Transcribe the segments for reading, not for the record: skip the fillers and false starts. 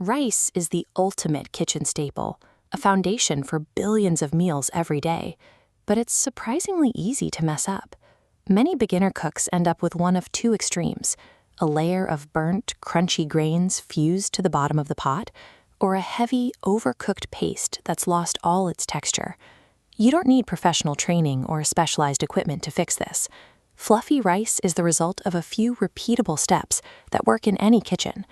Rice is the ultimate kitchen staple, a foundation for billions of meals every day, but it's surprisingly easy to mess up. Many beginner cooks end up with one of two extremes: a layer of burnt, crunchy grains fused to the bottom of the pot, or a heavy, overcooked paste that's lost all its texture. You don't need professional training or specialized equipment to fix this. Fluffy rice is the result of a few repeatable steps that work in any kitchen.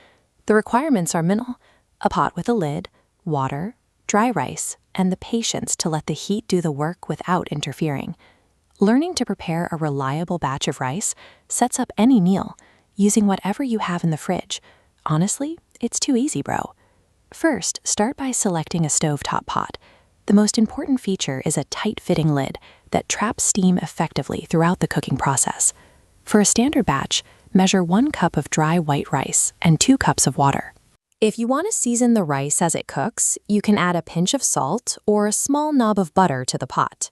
The requirements are minimal: a pot with a lid, water, dry rice, and the patience to let the heat do the work without interfering. Learning to prepare a reliable batch of rice sets up any meal, using whatever you have in the fridge. Honestly, it's too easy, bro. First, start by selecting a stovetop pot. The most important feature is a tight-fitting lid that traps steam effectively throughout the cooking process. For a standard batch, measure 1 cup of dry white rice and 2 cups of water. If you want to season the rice as it cooks, you can add a pinch of salt or a small knob of butter to the pot.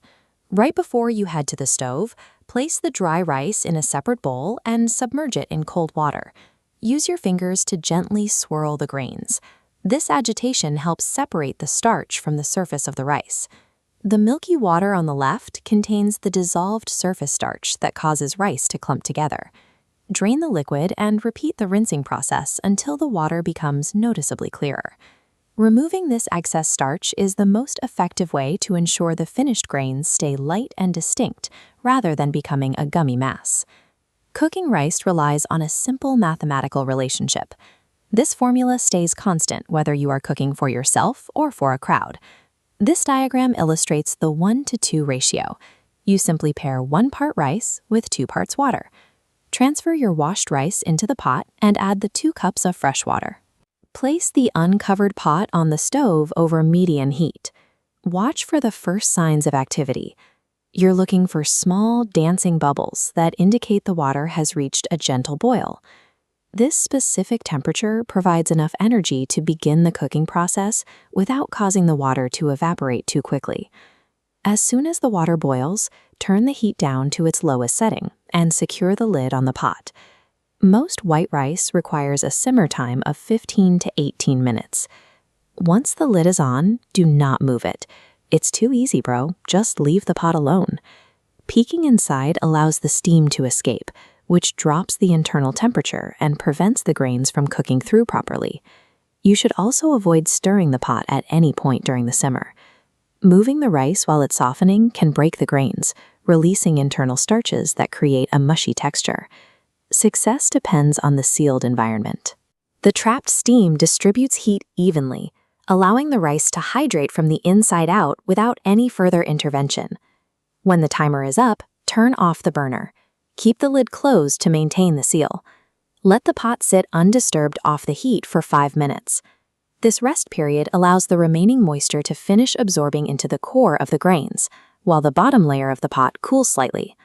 Right before you head to the stove, place the dry rice in a separate bowl and submerge it in cold water. Use your fingers to gently swirl the grains. This agitation helps separate the starch from the surface of the rice. The milky water on the left contains the dissolved surface starch that causes rice to clump together. Drain the liquid and repeat the rinsing process until the water becomes noticeably clearer. Removing this excess starch is the most effective way to ensure the finished grains stay light and distinct rather than becoming a gummy mass. Cooking rice relies on a simple mathematical relationship. This formula stays constant whether you are cooking for yourself or for a crowd. This diagram illustrates the 1-to-2 ratio. You simply pair 1 part rice with 2 parts water. Transfer your washed rice into the pot and add the 2 cups of fresh water. Place the uncovered pot on the stove over medium heat. Watch for the first signs of activity. You're looking for small, dancing bubbles that indicate the water has reached a gentle boil. This specific temperature provides enough energy to begin the cooking process without causing the water to evaporate too quickly. As soon as the water boils, turn the heat down to its lowest setting and secure the lid on the pot. Most white rice requires a simmer time of 15 to 18 minutes. Once the lid is on, do not move it. It's too easy, bro. Just leave the pot alone. Peeking inside allows the steam to escape, which drops the internal temperature and prevents the grains from cooking through properly. You should also avoid stirring the pot at any point during the simmer. Moving the rice while it's softening can break the grains, releasing internal starches that create a mushy texture. Success depends on the sealed environment. The trapped steam distributes heat evenly, allowing the rice to hydrate from the inside out without any further intervention. When the timer is up, turn off the burner. Keep the lid closed to maintain the seal. Let the pot sit undisturbed off the heat for 5 minutes. This rest period allows the remaining moisture to finish absorbing into the core of the grains, while the bottom layer of the pot cools slightly.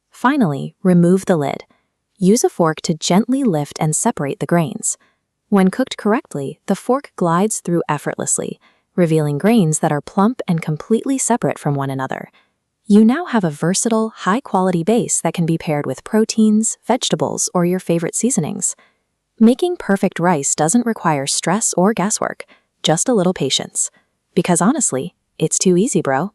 Finally, remove the lid. Use a fork to gently lift and separate the grains. When cooked correctly, the fork glides through effortlessly, revealing grains that are plump and completely separate from one another. You now have a versatile, high-quality base that can be paired with proteins, vegetables, or your favorite seasonings. Making perfect rice doesn't require stress or guesswork, just a little patience. Because honestly, it's too easy, bro.